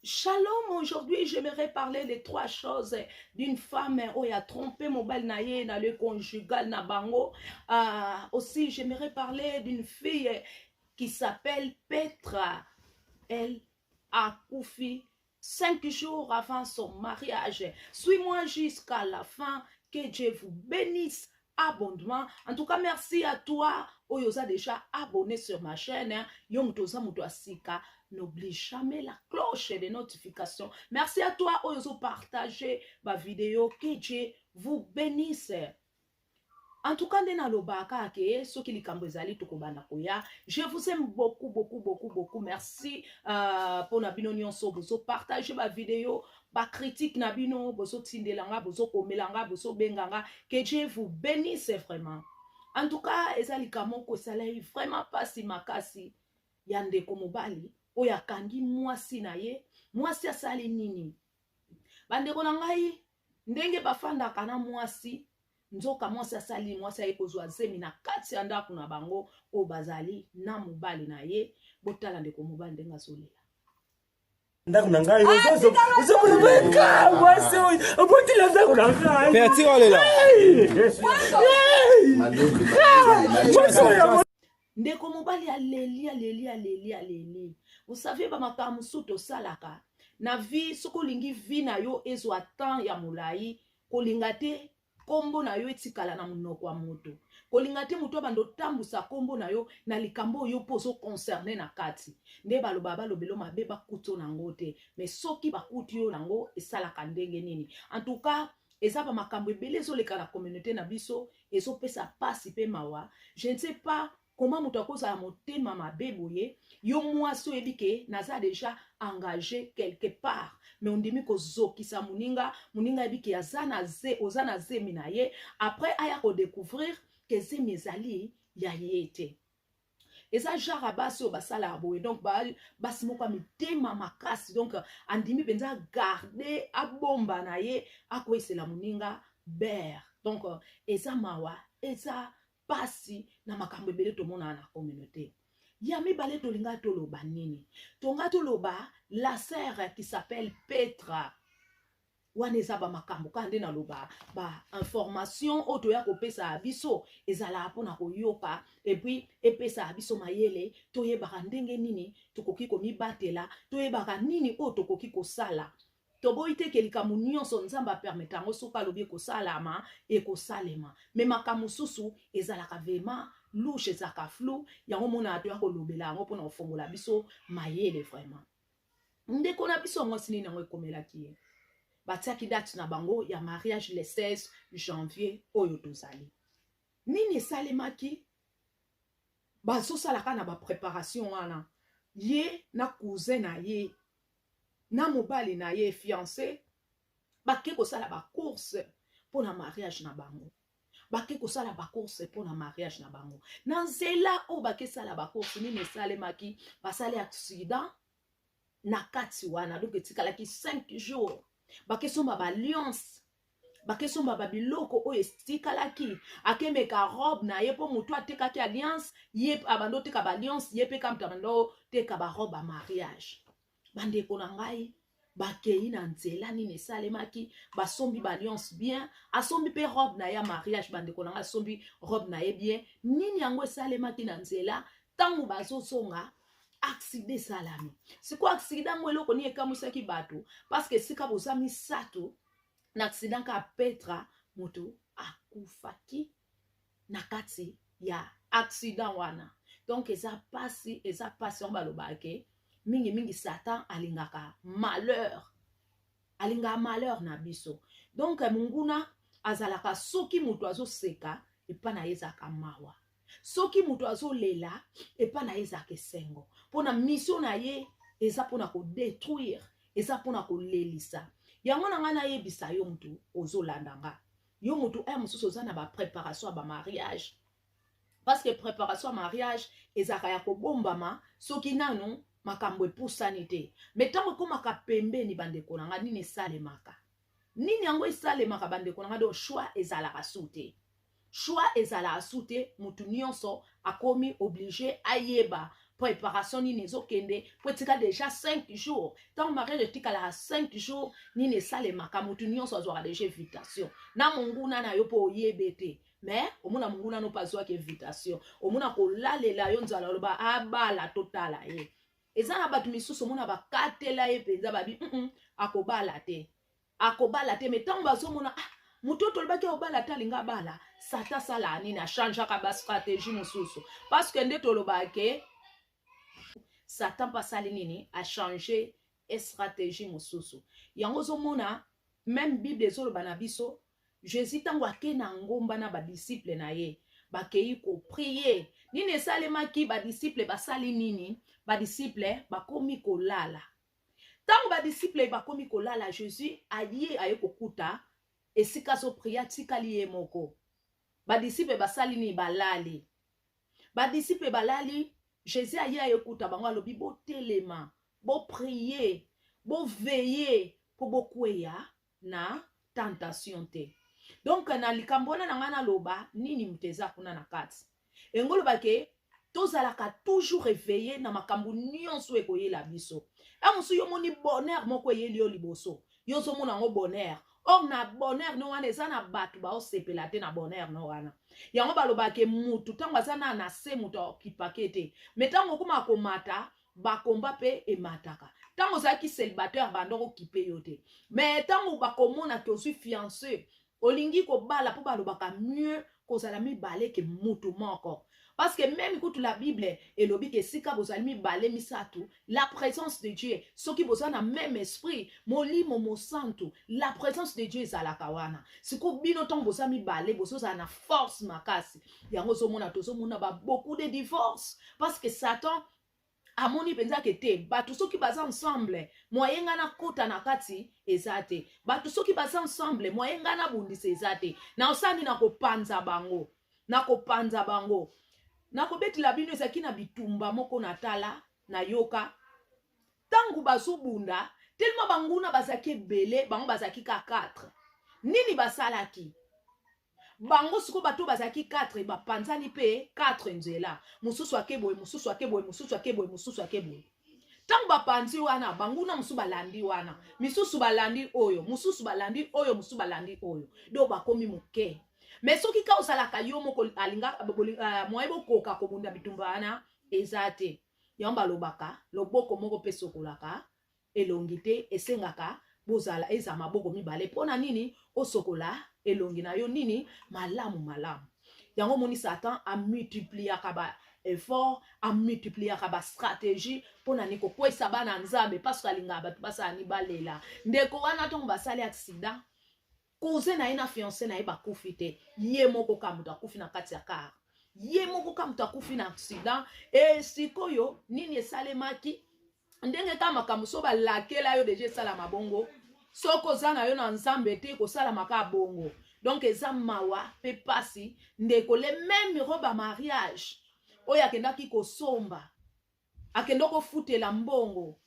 Shalom, aujourd'hui j'aimerais parler de trois choses d'une femme qui a trompé mon bal naïe dans le conjugal na bango. Aussi j'aimerais parler d'une fille qui s'appelle Petra. Elle a couché 5 jours avant son mariage. Suis-moi jusqu'à la fin, que Dieu vous bénisse abondamment. En tout cas, merci à toi, Oyoza déjà abonné sur ma chaîne. Yongtoza Mutuasika. N'oublie jamais la cloche de notification. Merci à toi, Oyozo, partager ma vidéo. Que Dieu vous bénisse. En tout cas, je vous aime beaucoup, beaucoup, beaucoup, beaucoup. Merci pour Nabino Nyonso. Bozo partager ma vidéo, ma critique Nabino, bozo tindelanga, bozo komelanga, bozo benganga. Que Dieu vous bénisse vraiment. En tout cas, ezali kamoko salai vraiment pas si makasi. Yande komobali, oya kangi mwasi na ye, mwasi asali nini. Bande konangai, ndenge bafanda kana mwasi. Nzoka mwasi asali mwasi ayekozwa zemi na kati ya ndako na bango o bazali na mobali na ye botala ndeko mobali ndenga zolela ndako na ngai uzobuleka mwasi obotila ndako na ngai pe atira lela ndeko mobali aleli. Vous savez ba makamu suto salaka na vie soko lingi vi na yo ezwa temps ya molai kolinga te kombo na yo etikala na munoko wa moto kolinga te moto bando tambusa kombo na yo na likambo yo pozo concerné na kati nde baloba balobelo mabe bakuto nango te mais soki bakuti yo nango esalaka ndenge nini. En tout cas eza ba makambo ebele ezoleka na communauté na biso ezopesa pasi pe mawa. Je ne sais pas comment moto akozala motema mabe boye yo mwasi oyebi ke naza déjà engagé quelque part mais on demi ko zokisa muninga yebi ke azana ze ozana zemi na ye après aya ko découvrir que zemi ezali ya yete eza genre basi o basala boye donc basi moko mitema makasi donc andimi benza garder abomba na ye akoesela muninga ber donc eza mawa eza pasi na makambo ebele tomona na communauté. Ya mibale tolinga toloba nini? Tonga toloba la sœur qui s'appelle Petra. Waneza ba makambo kande na loba ba information otoya kopesa abiso ezala pona koyoka et puis epesa abiso mayele toyeba ndenge nini tokoki komibatela toyeba nini o tokoki kosala. Toboite kelika munionso nzamba permettre ngo soka lobi ko salama e ko salema mais makamu susu ezalaka vraiment louche ezaka flou yango mona ato ya ko lobela ngo pona ofongola biso mayele vraiment ndeko na biso ngo sinini ngo ekomela kiye batiaki date na bango ya mariage le 16 janvier oyo tozali nini salemaki bazo salaka na ba préparation wana ye na cousin na ye na mobali na ye fiancé bake kosala ba course pour na mariage na bango bake kosala ba course pour na mariage na bango na nzela o bake sala ba course nini salemaki basali accident na kati wana donc etikalaki 5 jours bake somba ba alliance bake somba ba biloko o estikalaki akemeka robe na ye po mutu atekaki alliance ye abando teka ba alliance ye pe kamta bando teka ba robe a mariage. Bandeko na ngai bakei na nzela nini salemaki basombi ba alliance bien asombi pe robe na ya mariage bandeko na ngai asombi robe na ye bien nini yango salemaki na nzela tangu bazosonga accident salami siko accident mo eloko ni ekamusaki bato parce que sika bozami sato na accident ka Petra moto akufaki na kati ya accident wana donc eza pasi on balobake mingi Satan alingaka malheur na biso donc munguna azalaka soki mutu azoseka epa na ezaka mawa soki mutu azolela epa na ezaka esengo pona mission na ye eza pona ko détruire eza pona ko lelisa yango na ngana yebisa yo mutu ozolandanga yo mutu mususu oza na ba préparation ba mariage parce que préparation à mariage ezaka ya kobombama soki nanu makambo epusani te mais tango komaka pembeni bandeko nanga nini salemaka nini yango esalemaka bandeko nanga do choix ezalaka sute choix ezalaka sute mutu nyonso akomi obligé ayeba préparation nini ezokende po etika déjà 5 jours tant mariage etikala 5 jours nini esalemaka motu nyonso azwaka déjà invitation na monguna na yo mpo oyebe te mais omona monguna no mpo azwaka invitation omona kolalela yo nzala oloba abala totala ye eza na bato misusu omona bakatela ye mpenza babi akobala te me ntango bazomona moto tolobaki obala te alinga abala sata sala nini achangeaka bastratégie mosusu parce que nde tolobake Satan pasali nini a changé stratégie mosusu yango ozomona même Bible ezoloba na biso Jésus ntango ake na ngomba na badisciple na ye bakei koprier nini esalemaki badisciple basali nini badisciple bakomi kolala ntango badisciple bakomi kolala Jésus aye kokuta esika azopria tikali ye moko badisciple basali nini balali badisciple balali Jésus aye kokuta bango alobi botelema boprier boveiller po bokweya na tentation te donc na likambo wana na nga naloba nini muteza kuna na kati engoloba ke tozalaka toujours réveillé na makambo nyonso ekoyela biso amusu yo moni bonheur moko eyeli yo liboso yo ozomona yango bonheur or na bonheur no wana eza na bato baosepela te na bonheur no wana yango balobake mutu ntango aza na se mutu akipake te me ntango okoma komata bakomba mpe emataka ntango ozalaki célibataire bandoko kipe yo te me ntango bakomona ke ozwi fiancé olingi kobala mpo balobaka mieux kozala mibale ke mutu moko parce que même écoute la Bible elobi ke sika bozali mibale misatu la présence de Dieu soki bozala na même esprit molimo mosantu la présence de Dieu ezalaka wana siko bino ntango bozala mibale bozala na force makasi yango tozomona ba beaucoup de divorces parce que Satan amoni penza ke te bato soki baza ensemble moyen nga na kota na kati ezate bato soki baza ensemble moyen nga na bundisa ezate na osani na kopanza bango na kobetela bino ezaki na bitumba moko na tala na yoka tangu bazobunda tellement banguna bazaki ebele bango bazaki ka 4 nini basalaki bango siko bato bazaki 4 bapanzani pe 4 nzela mususu akeboye tango bapanzi wana banguna mususu balandi wana misusu balandi oyo mususu balandi oyo do bakomi moke mais soki ka osalaka yo moko alinga moye bokoka kobunda bitumba wana ezate yango balobaka loboko moko pe sokolaka elongi te esengaka bozala eza maboko mibale mpona nini osokola elongi na yo nini malamu yango moni Satan amultipliaka ba effort amultipliaka ba stratégie mpona niko kwesa bana nzambe parce que alinga bato basala ni balela ndeko wana ntongo basali accident cousin na ye na fiancé na ye bakufi te ye moko ka mutu akufi na kati ya kar ye moko ka mutu akufi na accident sikoyo nini esalemaki ndenge ka makambo so balakela yo deja esalama bongo soko oza na yo na nzambe te kosalamaka bongo donc eza mawa mpe pasi ndeko le même robe mariage oyo akendaki kosomba akenda kofutela mbongo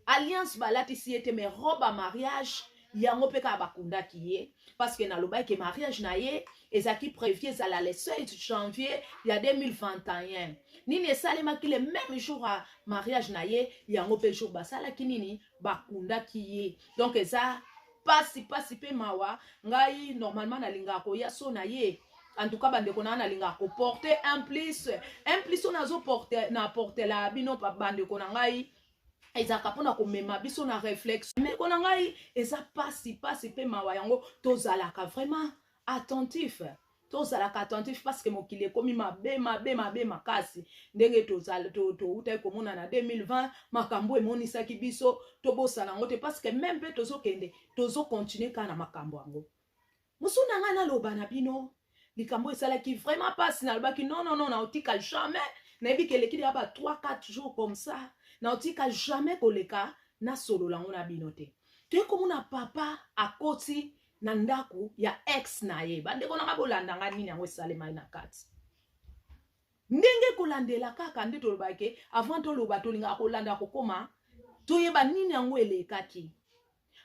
alliance balatisi ye te mais robe mariage yango pe ka bakundaki ye parce que nalobaki mariage na ye ezaki prévu ezala le 16 janvier ya 2021 nini esalemaki le même jour à mariage na ye yango pe jour basalaki nini bakundaki ye donc eza pasi pe mawa ngai normalement nalingaka koya so na ye en tout cas bandeko na nalingaka koporter un plus on azo porter na portela bino bandeko na ngai ezaka pona komema biso na réflexion mais kona ngai eza pasi pe mawa yango tozalaka vraiment attentif parce que mokili ekomi mabe makasi ndenge toutai komona na 2020 makambo emonisaki biso tobosana yango te parce que même mpe tozokontinue kaka na makambo yango mosu na ngai naloba na bino likambo esalaki vraiment pasi nalobaki non naotika jamais nayebi keleki ya ba 3-4 jours comme ça naotika jamais koleka na solo lango na bino te toyekomona papa akoti na ndako ya ex na ye bandeko nanga bolandanga nini yango esalemai na kati ndenge kolandela kaka nde tolobake avant toloba tolingaka kolanda kokoma toyeba nini yango elekaki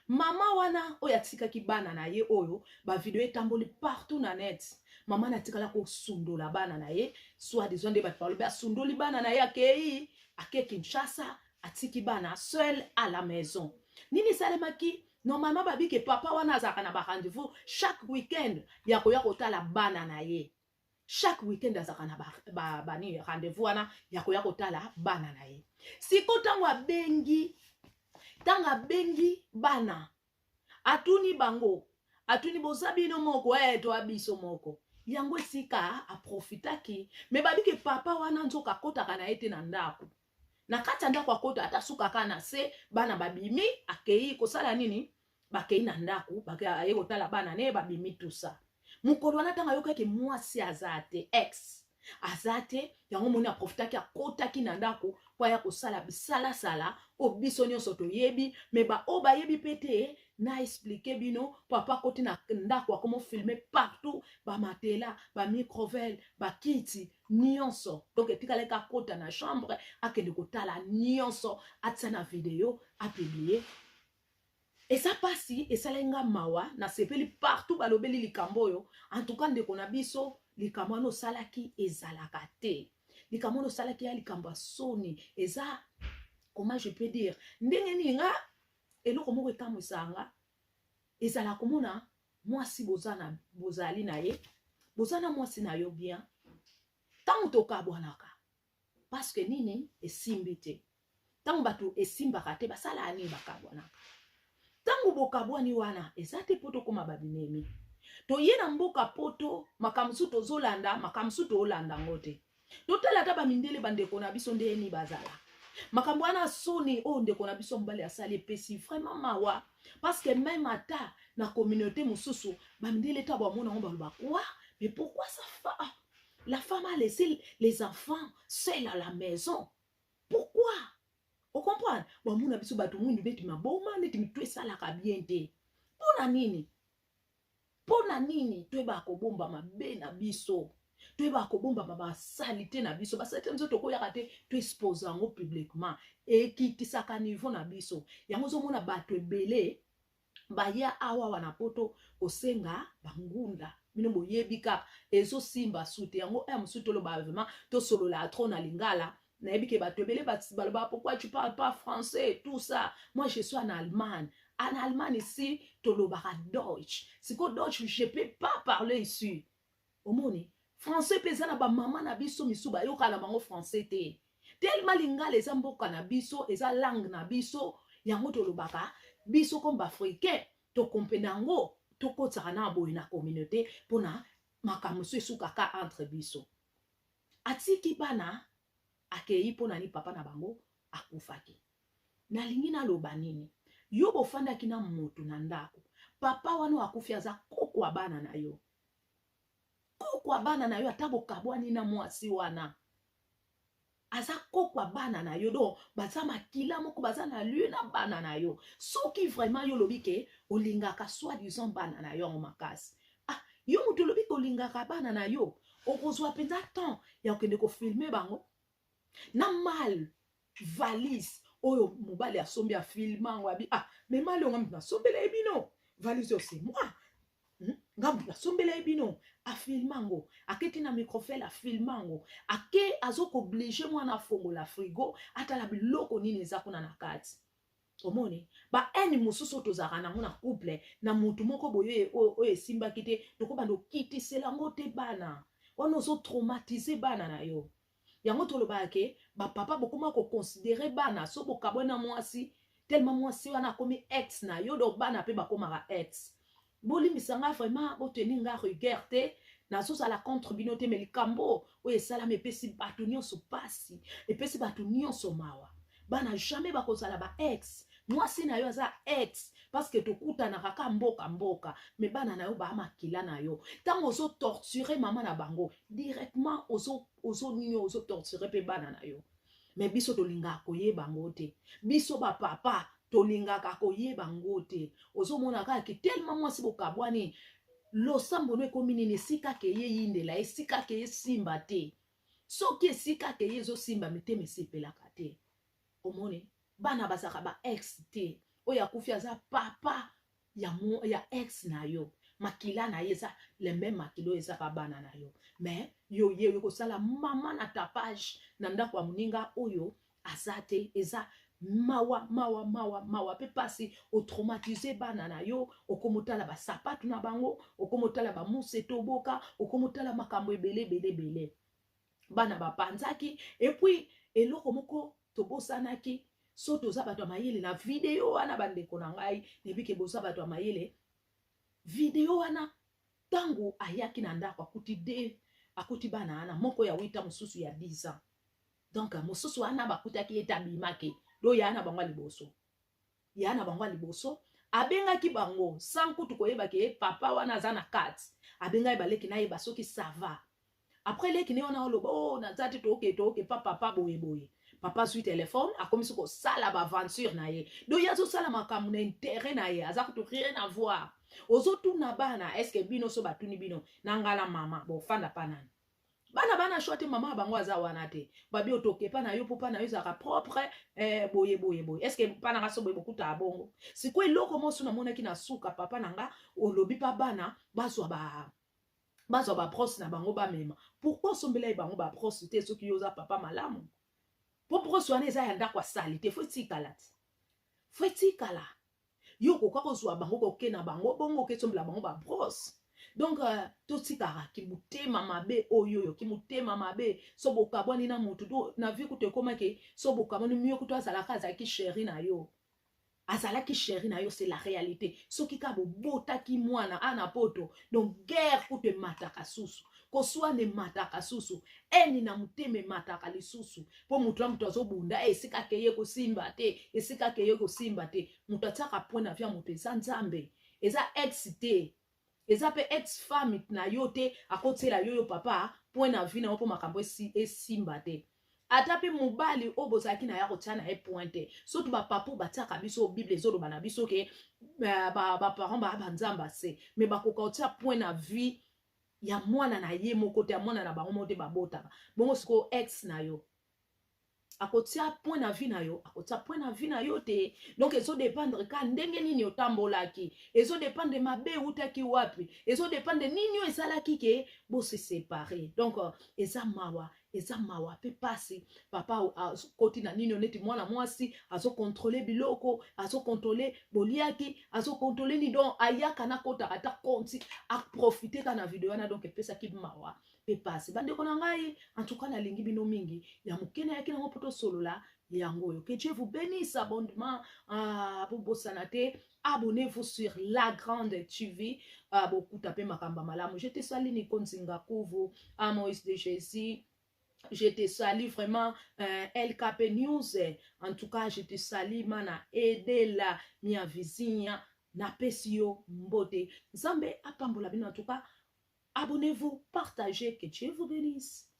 mama wana oyo atikaki bana na ye oyo bavideo etamboli partout na net mama natikala kosundola bana na ye soit disant nde bato balobi asundoli bana na ye akei ake Kinshasa atiki bana seul à la maison. Nini salemaki normalement babi ke papa wana azaka na ba rendez-vous chaque week-end ya koya kotala bana na ye. Chaque week-end azaka na bani rendez-vous wana ya koya kotala bana na ye. Siko tango bengi bana atuni bango atuni bozabino moko to abiso moko yango sika aprofitaki me babi ke papa wana nzoka kotaka na ete na ndako na kati ndako akota atasuka kana se bana babimi akei kosala nini bakei na ndako bakei kotala bana ne babimi tusa mukolo wana tanga yokaki mwasi azate ex azate yango moni aprofitaki akotaki na ndako kwa ya kosala bisala sala obiso nyonso toyebi me ba oba yebi pete na expliquer bino papa koti na ndako akomo filmer partout ba matela ba microvel ba kiti nyonso donc etikale ka kota na chambre akende kotala nyonso atsa na video a publier et ça pasi et ça lenga mawa na sepeli partout balobeli likambo yo en tout cas ndeko na biso likambo no salaki ezalaka te likambo no salaki ya likambo soni eza comment je peux dire ndenge ninga eloko moko ekamwisanga ezala komona mwasi bozali na ye bozana mwasi na yo bien tango tokabwanaka parce que nini esimbi te tango bato esimbaka te basala ani bakabwanaka tango bokabwani wana eza te poto koma babinemi toye na mboka poto makamsu tozolanda makamsu toolanda ngo te totala ta bamindele bandeko na biso ndeni bazala makambo wana soni o ndeko na biso mbali asali pesi vraiment mawa parce que même ata na communauté mususu bamindele ta bamona ngo baloba quoi mais pourquoi ça fa la femme a laissé les enfants seuls à la maison pourquoi on comprend bamona biso bato mwindu beti maboma neti mitwe salaka bien te pona nini toyeba kobomba mabe na biso toyeba kobomba basalite na biso basalite nzo tokoyaka te toexpose yango publiquement ekitisaka niveau na biso yango ozomona bato ebele baya awa wana poto kosenga bangunda bino boyebi kaka ezosimba sute yango mosusu toloba vraiment tosolola trop na lingala nayebi ke bato ebele baloba pourquoi tu parles pas français tout ça moi je suis en Allemagne. En Allemagne ici, tolobara Deutsch. Si ko Deutsch, je peux pas parler ici. Omoni, français pesa ba maman na biso misuba yo kala bango français te. Tellement linga les amboka na biso, eza langue na biso, yango tolobaka biso comme africain, to kompenango, to kotaka na boy na communauté pona makamusu sukaka entre biso. Atiki bana akei pona ni papa na bango akufaki. Na lingi na loba nini? Yo bofanda kina moto na ndako papa wano akufia za kokwa bana na yo atabo kabwani na mwasi wana aza kokwa bana na yo do bazama kila moko bazana lieu na bana na yo soki vraiment yo lobike olingaka soi-disant bana na yo makasi yo mutu lobike olingaka bana na yo okozwa penza temps ya okende ko filmer bango na mal valise oyo mobali asombi a filmango abi mais mali ngam na sombela ebino valise c'est moi ngam na sombela ebino a filmango aketi na microphone a filmango ake azoko obliger moi na fongo la frigo atala biloko nini eza kuna na kati omoni ba eni mususu tozaka nango na couple na mutu moko boye oyo esimba kite tokoba ndo kiti selango te bana wana ozo traumatiser bana na yo yango toloba ke ba papa bokoma ko considérer bana so bokabona mwasi tellement mwasi wana komi ex na yo do bana pe bakoma ex bolimbisanga vraiment boteni nga regard te na so sala contre binote melikambo oye sala mepesi bato nyonso pasi epesi bato nyonso mawa bana jamais bakozala ba ex mwasi na yo aza ex parce que tokuta na kaka mboka mais bana na yo ba makila na yo tango ozo torturer mama na bango directement ozo torturer pe bana na yo mais biso tolinga koyeba ngo te biso ba papa tolinga koyeba ngo te ozo mona ka ki tellement mwasi bokabwani losambo no komini ni sika ke ye yindela esika ke ye simba te soki esika ke ye zo simba mete mesepelaka te omone bana bazaka ba ex te oya kufia za papa ya ex na yo makila na yeza le même makilo eza ka bana na yo mais yo ko sala mama na tapage na ndako ya muninga oyo azate eza mawa pe pasi otraumatize bana na yo okomotala basapatu na bango okomotala bamuseto boka okomotala makambo ebele bana bapanzaki epuis eloko moko tobosanaki so toza bato ya mayele na video wana bandeko na ngai nebike boza bato ya mayele video wana tango ayaki na ndako akuti bana ana moko ya 8 mosusu ya 10 ans donc mosusu wana bakutaki etabimaki do yana bango liboso abengaki bango sankutu koyebaki papa wana aza na kati abengai baleki na yeba soki sava après leki ne wana oloba oh nazati toke papa boye papa sui téléphone akomisi kosala baaventure na ye do ye azosala makambo na intérêt na ye aza kutu rien à voir ozotuna bana eske bino so batuni bino na ngala mama bofanda panani bana shwate mama bango aza wana te babi otoke pa na yo po pa na yo zaka propre boye eske pana ka so boye bokuta abongo siko eloko mosu na monaki na suka papa nanga olobi pa bana bazwa ba proche na bango ba mema pourquoi sombela bango ba proche te soki yoza papa malamu po proche wana eza ya ndako asali te faut tikala yo koka kozwa bango koke na bango bongo ke sombela bango ba proche donc totikara kimutema mabe oyoyo kimutema mabe so bokabwani na mutu do na vie kutekoma ke so bokabwani mieux kuto azalaka azalaki chéri na yo c'est la réalité soki ka bobotaki mwana ana poto donc guerre kute mataka susu koswa ne mataka susu eni na muteme mataka lisusu po mutu wa mutu azobunda esika keye kosimba te mutu ataka pona vya mutu eza nzambe eza ex te eza pe ex femme na yo te akotela yo papa pona vina opo makambo esimba te ata pe mobali obozaki na ya kotia na e pointe soto bapapo batiaka biso bible ezoloba na biso ke baparent banzamba se me bakoka otia point na vie ya mwana na ye moko te ya mwana na bango moko te babotaka bongo siko ex na yo akotia point na vie na yo te donc ezo dépendre ka ndenge nini otambolaki ezo dépendre mabe utaki wapi ezo dépendre nini esalaki ke bo se séparer donc eza mawa pe pasi papa koti na nini oneti mwana mwasi azo contrôler biloko azo contrôler boliaki azo contrôler ni donc ayaka na kota ata konti a profiter kana video wana donc pesa ki mawa pe pasi bande kona ngai en tout cas na lingi bino mingi ya mukena yaki na poto solola yango yo que Dieu vous bénisse abondamment bobo sanate abonnez-vous sur La Grande TV beaucoup tapé makamba malamu je te salue Nikonzinga Kuvu à Moïse de Jésus. Je te salue vraiment LKP News. En tout cas, je te salue mana edela mia vizinha na pesio mbote. Zambe apambola bino en tout cas. Abonnez-vous, partagez, que Dieu vous bénisse.